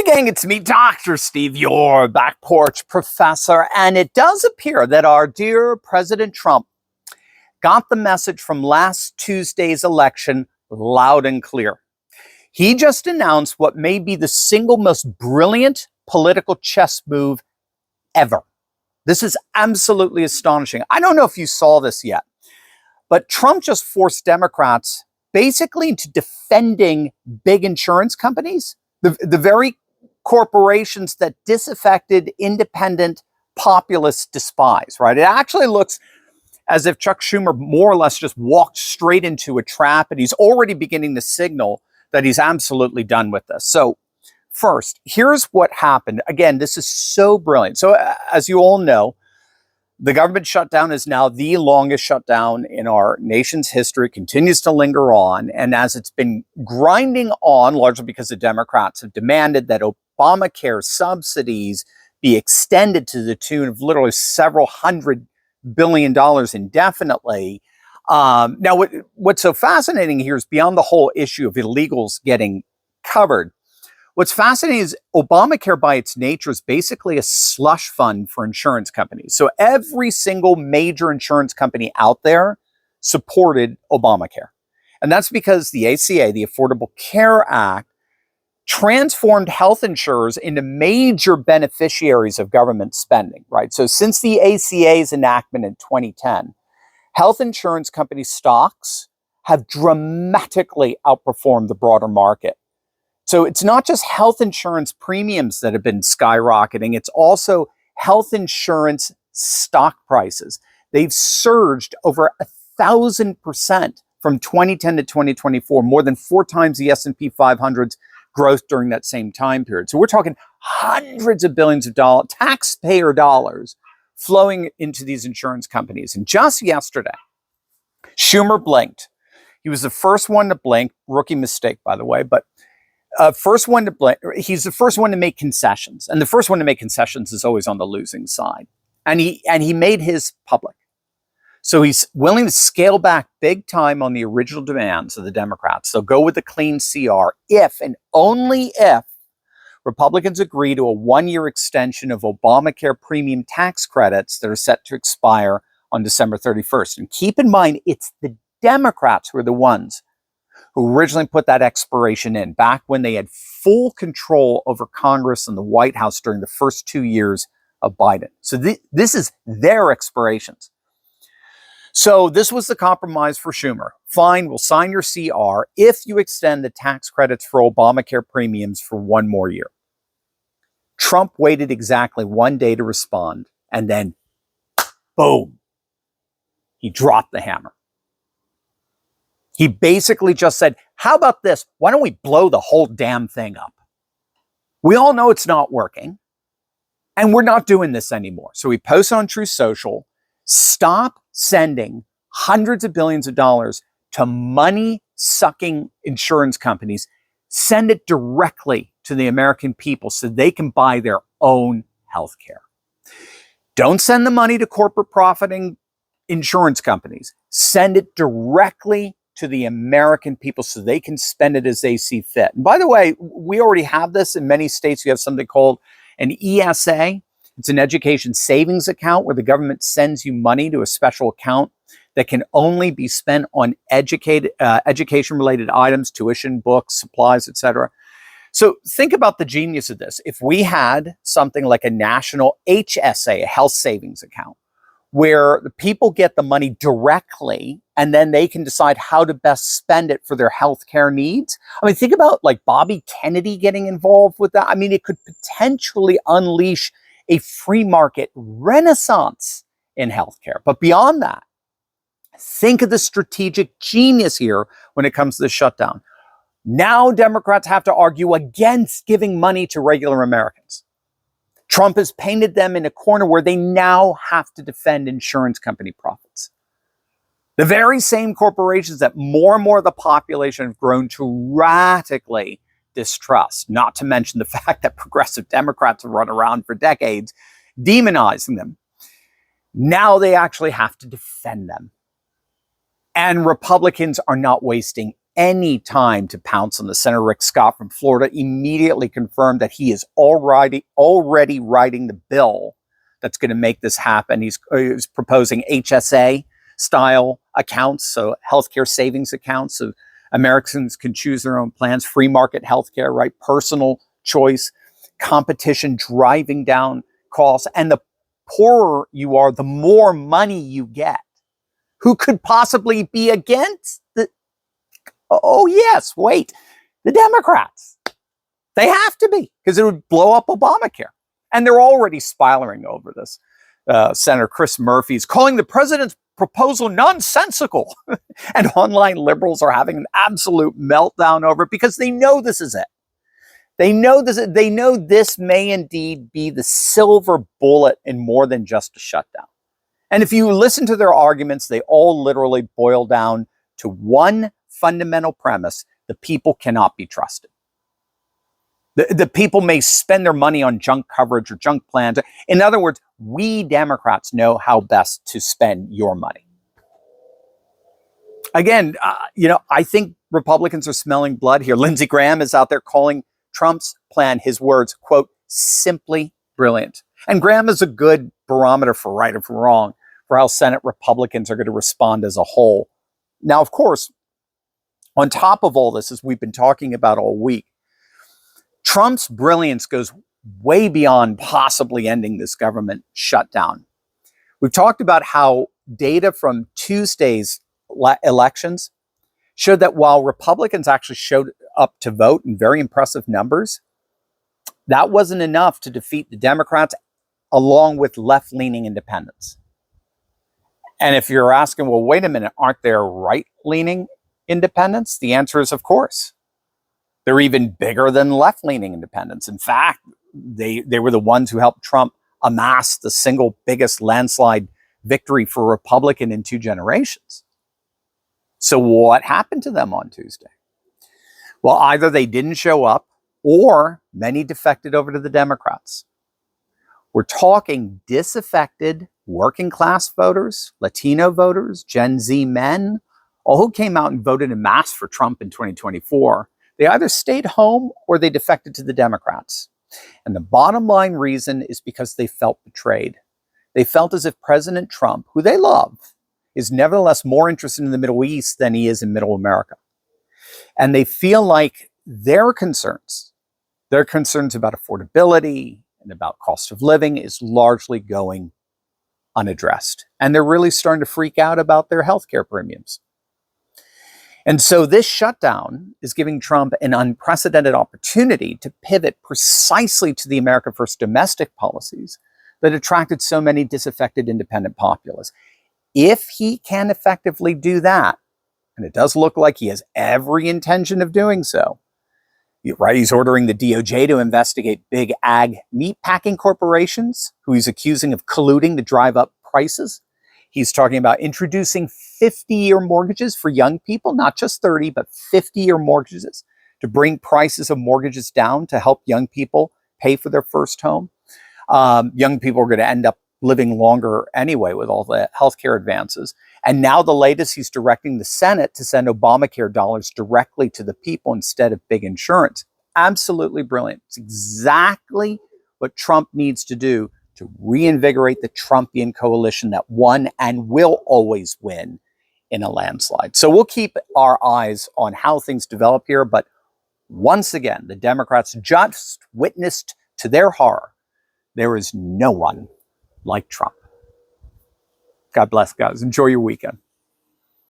Hey gang, it's me, Dr. Steve, your back porch professor, and it does appear that our dear President Trump got the message from last Tuesday's election loud and clear. He just announced what may be the single most brilliant political chess move ever. This is absolutely astonishing. I don't know if you saw this yet, but Trump just forced Democrats basically into defending big insurance companies, the very corporations that disaffected, independent populists despise, right? It actually looks as if Chuck Schumer more or less just walked straight into a trap, and he's already beginning to signal that he's absolutely done with this. So first, here's what happened. Again, this is so brilliant. So as you all know, the government shutdown is now the longest shutdown in our nation's history. It continues to linger on. And as it's been grinding on, largely because the Democrats have demanded that Obamacare subsidies be extended to the tune of literally several $100 billion indefinitely. Now, what's so fascinating here is beyond the whole issue of illegals getting covered. What's fascinating is Obamacare by its nature is basically a slush fund for insurance companies. So every single major insurance company out there supported Obamacare. And that's because the ACA, the Affordable Care Act, transformed health insurers into major beneficiaries of government spending, right? So since the ACA's enactment in 2010, health insurance company stocks have dramatically outperformed the broader market. So it's not just health insurance premiums that have been skyrocketing, it's also health insurance stock prices. They've surged over 1,000% from 2010 to 2024, more than 4 times the S&P 500's growth during that same time period. So we're talking hundreds of billions of dollars, taxpayer dollars, flowing into these insurance companies. And just yesterday, Schumer blinked. He was the first one to blink, rookie mistake, by the way, but first one to blink. He's the first one to make concessions. And the first one to make concessions is always on the losing side. And he made his public. So he's willing to scale back big time on the original demands of the Democrats. They'll go with the clean CR if and only if Republicans agree to a 1-year extension of Obamacare premium tax credits that are set to expire on December 31st. And keep in mind, it's the Democrats who are the ones who originally put that expiration in back when they had full control over Congress and the White House during the first 2 years of Biden. So this is their expirations. So this was the compromise for Schumer. Fine, we'll sign your CR if you extend the tax credits for Obamacare premiums for 1 more year. Trump waited exactly 1 day to respond, and then, boom, he dropped the hammer. He basically just said, how about this? Why don't we blow the whole damn thing up? We all know it's not working, and we're not doing this anymore. So he posted on Truth Social, stop sending hundreds of billions of dollars to money-sucking insurance companies. Send it directly to the American people so they can buy their own health care. Don't send the money to corporate profiting insurance companies. Send it directly to the American people so they can spend it as they see fit. And by the way, we already have this in many states. You have something called an ESA. It's an education savings account where the government sends you money to a special account that can only be spent on education-related items, tuition, books, supplies, etc. So think about the genius of this. If we had something like a national HSA, a health savings account, where the people get the money directly and then they can decide how to best spend it for their healthcare needs. I mean, think about like Bobby Kennedy getting involved with that. I mean, it could potentially unleash a free market renaissance in healthcare. But beyond that, think of the strategic genius here when it comes to the shutdown. Now Democrats have to argue against giving money to regular Americans. Trump has painted them in a corner where they now have to defend insurance company profits. The very same corporations that more and more of the population have grown to radically distrust, not to mention the fact that progressive Democrats have run around for decades demonizing them. Now they actually have to defend them. And Republicans are not wasting any time to pounce on the Senator Rick Scott from Florida, immediately confirmed that he is already writing the bill that's going to make this happen. He's proposing HSA style accounts, so healthcare savings accounts, so Americans can choose their own plans, free market healthcare, right? Personal choice, competition driving down costs, and the poorer you are, the more money you get. Who could possibly be against the? Oh yes, wait, the Democrats. They have to be, because it would blow up Obamacare. And they're already spiraling over this. Senator Chris Murphy is calling the president's proposal nonsensical. And online liberals are having an absolute meltdown over it because they know this is it. They know this may indeed be the silver bullet in more than just a shutdown. And if you listen to their arguments, they all literally boil down to one fundamental premise: the people cannot be trusted. The people may spend their money on junk coverage or junk plans. In other words, we Democrats know how best to spend your money. Again, I think Republicans are smelling blood here. Lindsey Graham is out there calling Trump's plan, his words, quote, simply brilliant. And Graham is a good barometer for right or for wrong for how Senate Republicans are going to respond as a whole. Now, of course, on top of all this, as we've been talking about all week, Trump's brilliance goes way beyond possibly ending this government shutdown. We've talked about how data from Tuesday's elections showed that while Republicans actually showed up to vote in very impressive numbers, that wasn't enough to defeat the Democrats along with left-leaning independents. And if you're asking, well, wait a minute, aren't there right-leaning independents? The answer is, of course. They're even bigger than left-leaning independents. In fact, they were the ones who helped Trump amass the single biggest landslide victory for a Republican in 2 generations. So what happened to them on Tuesday? Well, either they didn't show up or many defected over to the Democrats. We're talking disaffected working class voters, Latino voters, Gen Z men, all who came out and voted en masse for Trump in 2024. They either stayed home or they defected to the Democrats. And the bottom line reason is because they felt betrayed. They felt as if President Trump, who they love, is nevertheless more interested in the Middle East than he is in Middle America. And they feel like their concerns about affordability and about cost of living is largely going unaddressed. And they're really starting to freak out about their healthcare premiums. And so this shutdown is giving Trump an unprecedented opportunity to pivot precisely to the America First domestic policies that attracted so many disaffected independent populists. If he can effectively do that, and it does look like he has every intention of doing so, right? He's ordering the DOJ to investigate big ag meatpacking corporations who he's accusing of colluding to drive up prices. He's talking about introducing 50-year mortgages for young people, not just 30, but 50-year mortgages to bring prices of mortgages down to help young people pay for their first home. Young people are going to end up living longer anyway with all the healthcare advances. And now the latest, he's directing the Senate to send Obamacare dollars directly to the people instead of big insurance. Absolutely brilliant. It's exactly what Trump needs to do to reinvigorate the Trumpian coalition that won and will always win in a landslide. So we'll keep our eyes on how things develop here. But once again, the Democrats just witnessed to their horror, there is no one like Trump. God bless, guys. Enjoy your weekend.